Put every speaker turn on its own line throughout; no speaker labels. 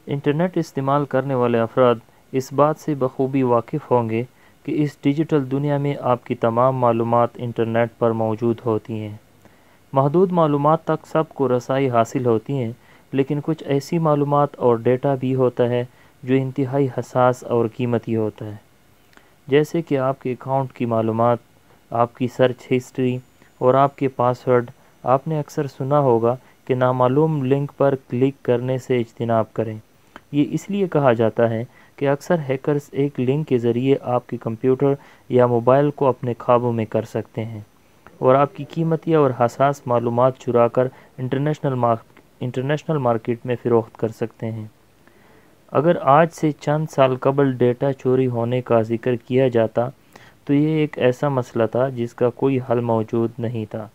Internet استعمال کرنے والے افراد اس بات سے بخوبی واقف ہوں گے کہ اس ڈیجیٹل دنیا میں آپ کی تمام معلومات انٹرنیٹ پر موجود ہوتی ہیں۔ محدود معلومات تک سب کو رسائی حاصل ہوتی ہیں، لیکن کچھ ایسی معلومات اور ڈیٹا بھی ہوتا ہے جو انتہائی حساس اور قیمتی ہوتا ہے، جیسے کہ آپ کے اکاؤنٹ کی معلومات، آپ کی سرچ ہسٹری اور آپ کے پاسورڈ۔ آپ نے اکثر سنا ہوگا کہ نامعلوم لنک پر کلک کرنے سے اجتناب کریں۔ یہ اس لیے کہا جاتا ہے کہ اکثر ہیکرز ایک لنک کے ذریعے آپ کے کمپیوٹر یا موبائل کو اپنے قابو میں کر سکتے ہیں اور آپ کی قیمتی اور حساس معلومات چرا کر انٹرنیشنل مارکیٹ میں فروخت کر سکتے ہیں۔ اگر آج سے چند سال قبل ڈیٹا چوری ہونے کا ذکر کیا جاتا تو یہ ایک ایسا مسئلہ تھا جس کا کوئی حل موجود نہیں تھا،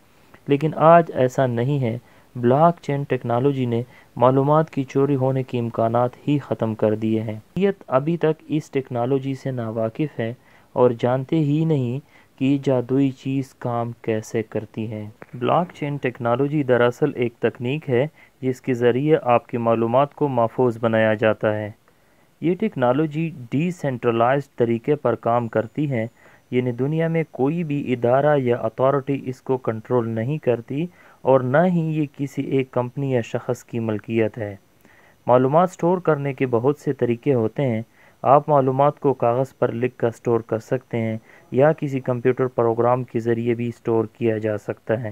لیکن آج ایسا نہیں ہے۔ بلاک چین ٹیکنالوجی نے معلومات کی چوری ہونے کے امکانات ہی ختم کر دیے ہیں۔ شریعت ابھی تک اس ٹیکنالوجی سے ناواقف ہے اور جانتے ہی نہیں کہ یہ جادوئی چیز کام کیسے کرتی ہے۔ بلاک چین ٹیکنالوجی دراصل ایک تکنیک ہے جس کے ذریعے آپ کی معلومات کو محفوظ بنایا جاتا ہے۔ یہ ٹیکنالوجی ڈی سینٹرلائزڈ طریقے پر کام کرتی ہے، یعنی دنیا میں کوئی بھی ادارہ یا اتھارٹی اس کو کنٹرول نہیں کرتی اور نہ ہی یہ کسی ایک کمپنی یا شخص کی ملکیت ہے۔ معلومات سٹور کرنے کے بہت سے طریقے ہوتے ہیں۔ آپ معلومات کو کاغذ پر لکھ کر سٹور کر سکتے ہیں یا کسی کمپیوٹر پروگرام کے ذریعے بھی سٹور کیا جا سکتا ہے۔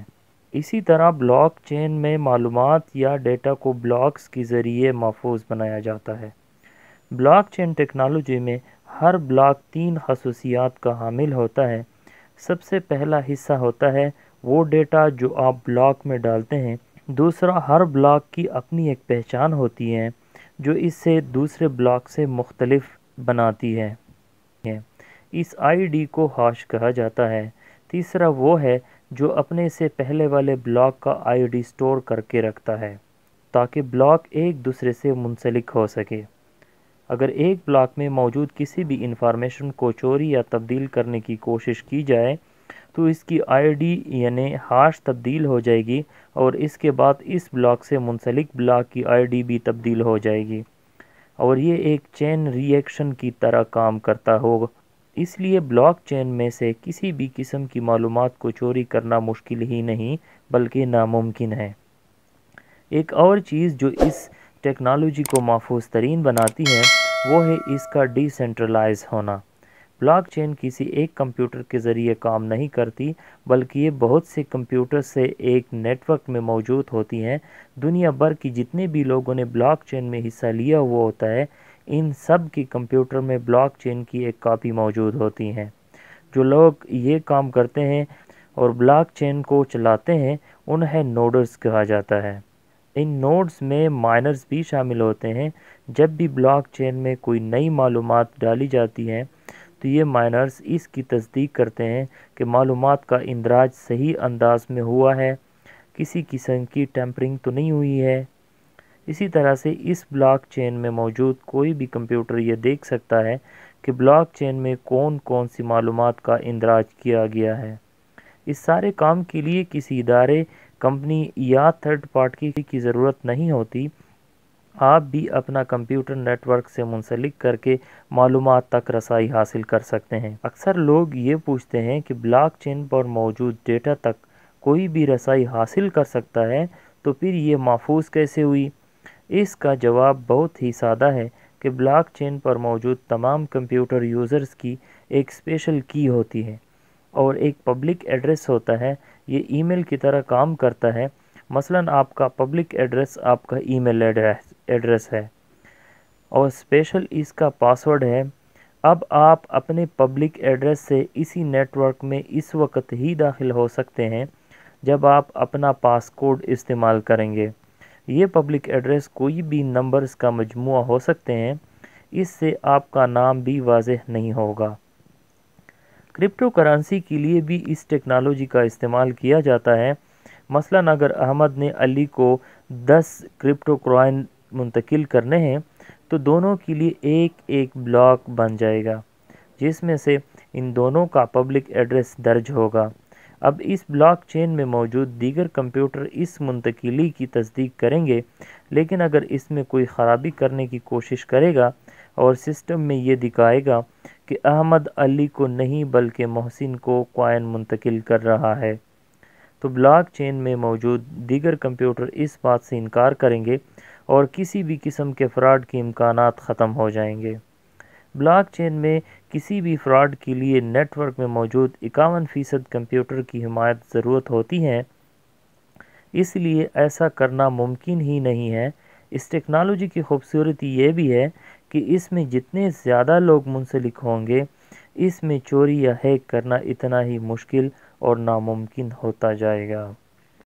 اسی طرح بلاک چین میں معلومات یا ڈیٹا کو بلاکس کے ذریعے محفوظ بنایا جاتا ہے۔ بلاک چین ٹیکنالوجی میں ہر بلاک 3 خصوصیات کا حامل ہوتا ہے۔ سب سے پہلا حصہ ہوتا ہے وہ ڈیٹا جو آپ بلاک میں ڈالتے ہیں۔ دوسرا، ہر بلاک کی اپنی ایک پہچان ہوتی ہے جو اس سے دوسرے بلاک سے مختلف بناتی ہے۔ اس آئی ڈی کو ہیش کہا جاتا ہے۔ تیسرا وہ ہے جو اپنے سے پہلے والے بلاک کا آئی ڈی سٹور کر کے رکھتا ہے تاکہ بلاک ایک دوسرے سے منسلک ہو سکے۔ اگر ایک بلاک میں موجود کسی بھی انفارمیشن کو چوری یا تبدیل کرنے کی کوشش کی جائے تو اس کی آئی ڈی یعنی ہیش تبدیل ہو جائے گی اور اس کے بعد اس بلاک سے منسلک بلاک کی آئی ڈی بھی تبدیل ہو جائے گی، اور یہ ایک چین ری ایکشن کی طرح کام کرتا ہوگا۔ اس لیے بلاک چین میں سے کسی بھی قسم کی معلومات کو چوری کرنا مشکل ہی نہیں بلکہ ناممکن ہے۔ ایک اور چیز جو اس ٹیکنالوجی کو محفوظ ترین بناتی ہے وہ ہے اس کا ڈی سینٹرلائز ہونا۔ بلاک چین کسی ایک کمپیوٹر کے ذریعے کام نہیں کرتی بلکہ یہ بہت سے کمپیوٹر سے ایک نیٹ ورک میں موجود ہوتی ہیں۔ دنیا بھر کی جتنے بھی لوگوں نے بلاک چین میں حصہ لیا ہوا ہوتا ہے، ان سب کے کمپیوٹر میں بلاک چین کی ایک کاپی موجود ہوتی ہیں۔ جو لوگ یہ کام کرتے ہیں اور بلاک چین کو چلاتے ہیں انہیں نوڈز کہا جاتا ہے۔ ان نوڈز میں مائنرز بھی شامل ہوتے ہیں۔ جب بھی بلاک چین میں کوئی نئی معلومات ڈالی جاتی ہے تو یہ مائنرز اس کی تصدیق کرتے ہیں کہ معلومات کا اندراج صحیح انداز میں ہوا ہے، کسی قسم کی ٹیمپرنگ تو نہیں ہوئی ہے۔ اسی طرح سے اس بلاک چین میں موجود کوئی بھی کمپیوٹر یہ دیکھ سکتا ہے کہ بلاک چین میں کون کون سی معلومات کا اندراج کیا گیا ہے۔ اس سارے کام کے لیے کسی ادارے، کمپنی یا تھرڈ پارٹی کی ضرورت نہیں ہوتی۔ آپ بھی اپنا کمپیوٹر نیٹ ورک سے منسلک کر کے معلومات تک رسائی حاصل کر سکتے ہیں۔ اکثر لوگ یہ پوچھتے ہیں کہ بلاک چین پر موجود ڈیٹا تک کوئی بھی رسائی حاصل کر سکتا ہے تو پھر یہ محفوظ کیسے ہوئی؟ اس کا جواب بہت ہی سادہ ہے کہ بلاک چین پر موجود تمام کمپیوٹر یوزرز کی ایک اسپیشل کی ہوتی ہے اور ایک پبلک ایڈریس ہوتا ہے۔ یہ ای میل کی طرح کام کرتا ہے۔ مثلاً آپ کا پبلک ایڈریس آپ کا ای میل ایڈریس ہے اور اسپیشل اس کا پاسورڈ ہے۔ اب آپ اپنے پبلک ایڈریس سے اسی نیٹ ورک میں اس وقت ہی داخل ہو سکتے ہیں جب آپ اپنا پاس کوڈ استعمال کریں گے۔ یہ پبلک ایڈریس کوئی بھی نمبرز کا مجموعہ ہو سکتے ہیں، اس سے آپ کا نام بھی واضح نہیں ہوگا۔ کرپٹو کرنسی کے لیے بھی اس ٹیکنالوجی کا استعمال کیا جاتا ہے۔ مثلاً اگر احمد نے علی کو 10 کرپٹو کوائن منتقل کرنے ہیں تو دونوں کے لیے ایک ایک بلاک بن جائے گا جس میں سے ان دونوں کا پبلک ایڈریس درج ہوگا۔ اب اس بلاک چین میں موجود دیگر کمپیوٹر اس منتقلی کی تصدیق کریں گے، لیکن اگر اس میں کوئی خرابی کرنے کی کوشش کرے گا اور سسٹم میں یہ دکھائے گا کہ احمد علی کو نہیں بلکہ محسن کو کوائن منتقل کر رہا ہے، تو بلاک چین میں موجود دیگر کمپیوٹر اس بات سے انکار کریں گے اور کسی بھی قسم کے فراڈ کے امکانات ختم ہو جائیں گے۔ بلاک چین میں کسی بھی فراڈ کے لیے نیٹ ورک میں موجود 51% کمپیوٹر کی حمایت ضرورت ہوتی ہے، اس لیے ایسا کرنا ممکن ہی نہیں ہے۔ اس ٹیکنالوجی کی خوبصورتی یہ بھی ہے کہ اس میں جتنے زیادہ لوگ منسلک ہوں گے، اس میں چوری یا ہیک کرنا اتنا ہی مشکل اور ناممکن ہوتا جائے گا۔